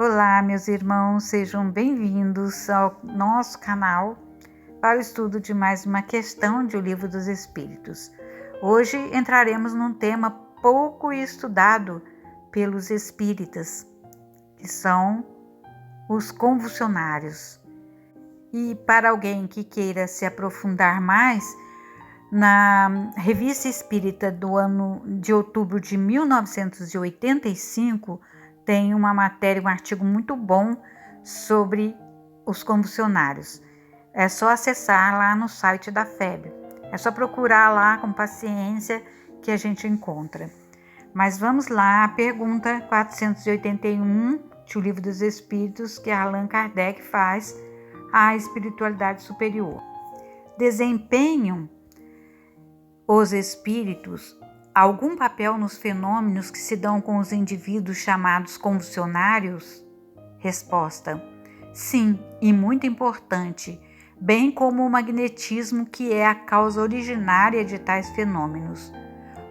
Olá, meus irmãos, sejam bem-vindos ao nosso canal para o estudo de mais uma questão de O Livro dos Espíritos. Hoje entraremos num tema pouco estudado pelos espíritas, que são os convulsionários. E para alguém que queira se aprofundar mais, na Revista Espírita do ano de outubro de 1985, tem uma matéria, um artigo muito bom sobre os convulsionários. É só acessar lá no site da FEB. É só procurar lá com paciência que a gente encontra. Mas vamos lá, a pergunta 481 de O Livro dos Espíritos, que Allan Kardec faz à espiritualidade superior. Desempenham os espíritos algum papel nos fenômenos que se dão com os indivíduos chamados convulsionários? Resposta: sim, e muito importante, bem como o magnetismo, que é a causa originária de tais fenômenos.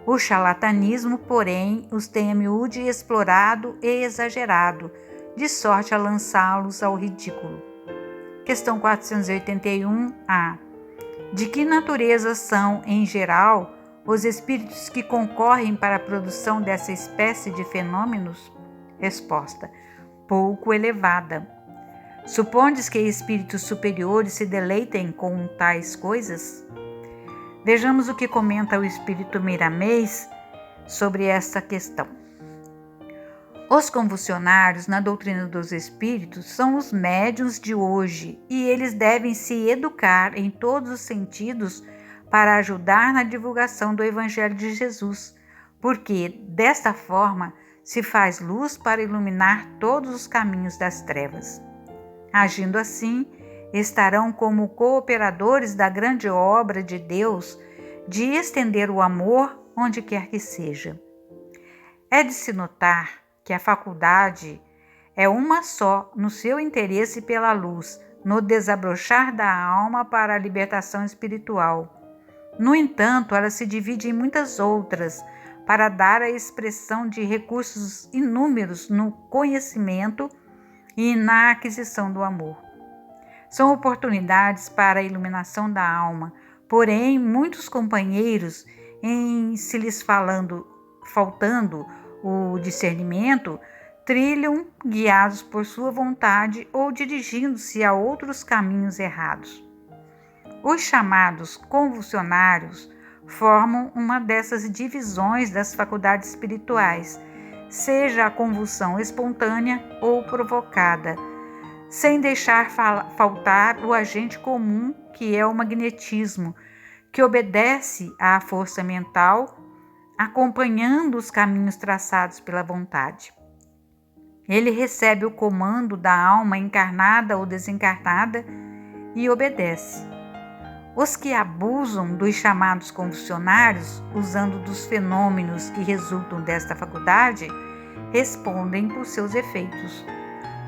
O charlatanismo, porém, os tem a miúde explorado e exagerado, de sorte a lançá-los ao ridículo. Questão 481-A. De que natureza são, em geral, os espíritos que concorrem para a produção dessa espécie de fenômenos? Resposta: pouco elevada. Supondes que espíritos superiores se deleitem com tais coisas? Vejamos o que comenta o espírito Miramês sobre esta questão. Os convulsionários, na doutrina dos espíritos, são os médiuns de hoje e eles devem se educar em todos os sentidos para ajudar na divulgação do Evangelho de Jesus, porque desta forma se faz luz para iluminar todos os caminhos das trevas. Agindo assim, estarão como cooperadores da grande obra de Deus de estender o amor onde quer que seja. É de se notar que a faculdade é uma só no seu interesse pela luz, no desabrochar da alma para a libertação espiritual. No entanto, ela se divide em muitas outras, para dar a expressão de recursos inúmeros no conhecimento e na aquisição do amor. São oportunidades para a iluminação da alma, porém, muitos companheiros, em se lhes faltando o discernimento, trilham guiados por sua vontade ou dirigindo-se a outros caminhos errados. Os chamados convulsionários formam uma dessas divisões das faculdades espirituais, seja a convulsão espontânea ou provocada, sem deixar faltar o agente comum, que é o magnetismo, que obedece à força mental, acompanhando os caminhos traçados pela vontade. Ele recebe o comando da alma encarnada ou desencarnada e obedece. Os que abusam dos chamados convulsionários, usando dos fenômenos que resultam desta faculdade, respondem por seus efeitos.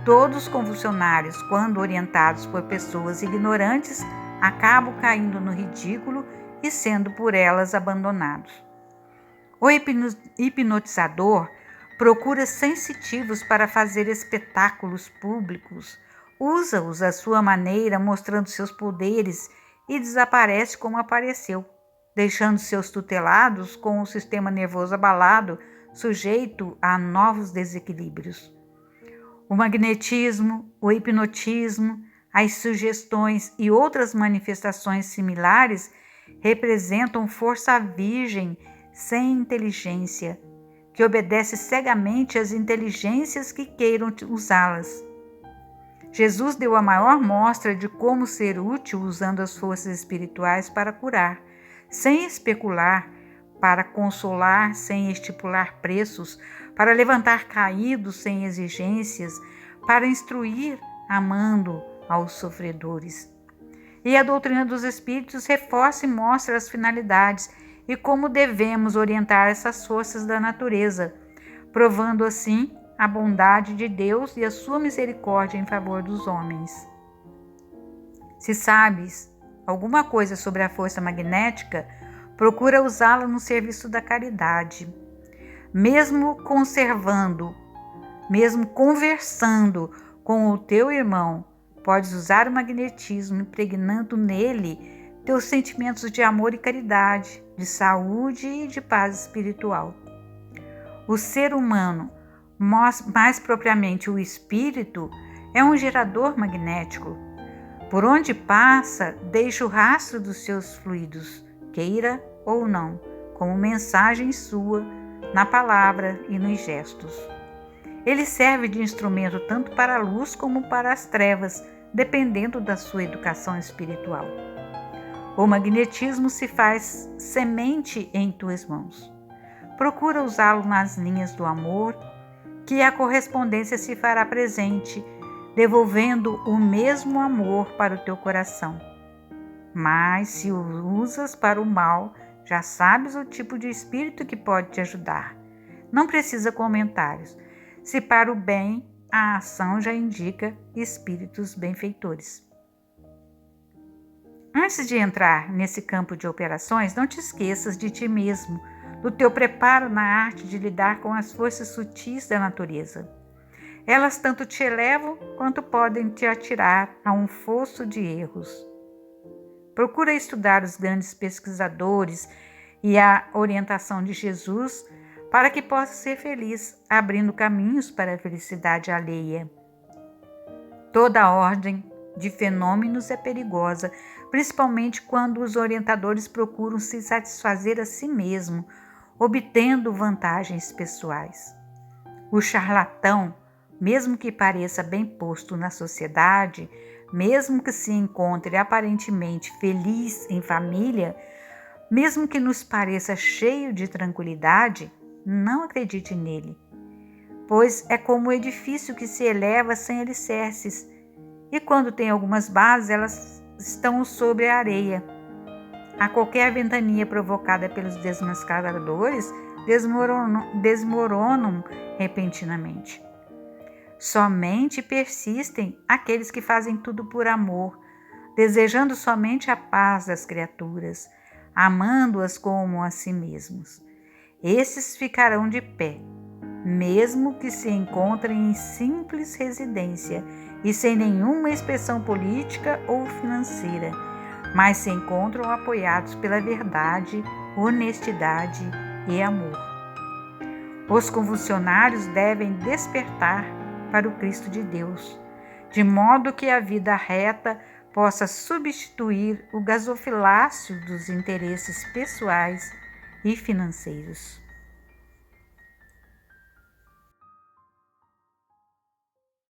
Todos os convulsionários, quando orientados por pessoas ignorantes, acabam caindo no ridículo e sendo por elas abandonados. O hipnotizador procura sensitivos para fazer espetáculos públicos, usa-os à sua maneira, mostrando seus poderes, e desaparece como apareceu, deixando seus tutelados com o sistema nervoso abalado, sujeito a novos desequilíbrios. O magnetismo, o hipnotismo, as sugestões e outras manifestações similares representam força virgem sem inteligência, que obedece cegamente às inteligências que queiram usá-las. Jesus deu a maior mostra de como ser útil usando as forças espirituais para curar, sem especular, para consolar sem estipular preços, para levantar caídos sem exigências, para instruir amando aos sofredores. E a doutrina dos espíritos reforça e mostra as finalidades e como devemos orientar essas forças da natureza, provando assim a bondade de Deus e a sua misericórdia em favor dos homens. Se sabes alguma coisa sobre a força magnética, procura usá-la no serviço da caridade. Mesmo conservando mesmo conversando com o teu irmão, podes usar o magnetismo, impregnando nele teus sentimentos de amor e caridade, de saúde e de paz espiritual. O ser humano, mais propriamente o espírito, é um gerador magnético. Por onde passa, deixa o rastro dos seus fluidos, queira ou não, como mensagem sua, na palavra e nos gestos. Ele serve de instrumento tanto para a luz como para as trevas, dependendo da sua educação espiritual. O magnetismo se faz semente em tuas mãos. Procura usá-lo nas linhas do amor, que a correspondência se fará presente, devolvendo o mesmo amor para o teu coração. Mas se o usas para o mal, já sabes o tipo de espírito que pode te ajudar. Não precisa comentários. Se para o bem, a ação já indica espíritos benfeitores. Antes de entrar nesse campo de operações, não te esqueças de ti mesmo, do teu preparo na arte de lidar com as forças sutis da natureza. Elas tanto te elevam quanto podem te atirar a um fosso de erros. Procura estudar os grandes pesquisadores e a orientação de Jesus para que possa ser feliz, abrindo caminhos para a felicidade alheia. Toda a ordem de fenômenos é perigosa, principalmente quando os orientadores procuram se satisfazer a si mesmo, obtendo vantagens pessoais. O charlatão, mesmo que pareça bem posto na sociedade, mesmo que se encontre aparentemente feliz em família, mesmo que nos pareça cheio de tranquilidade, não acredite nele, pois é como o edifício que se eleva sem alicerces, e quando tem algumas bases, elas estão sobre a areia. A qualquer ventania provocada pelos desmascaradores, desmoronam repentinamente. Somente persistem aqueles que fazem tudo por amor, desejando somente a paz das criaturas, amando-as como a si mesmos. Esses ficarão de pé, mesmo que se encontrem em simples residência e sem nenhuma expressão política ou financeira, mas se encontram apoiados pela verdade, honestidade e amor. Os convulsionários devem despertar para o Cristo de Deus, de modo que a vida reta possa substituir o gasofilácio dos interesses pessoais e financeiros.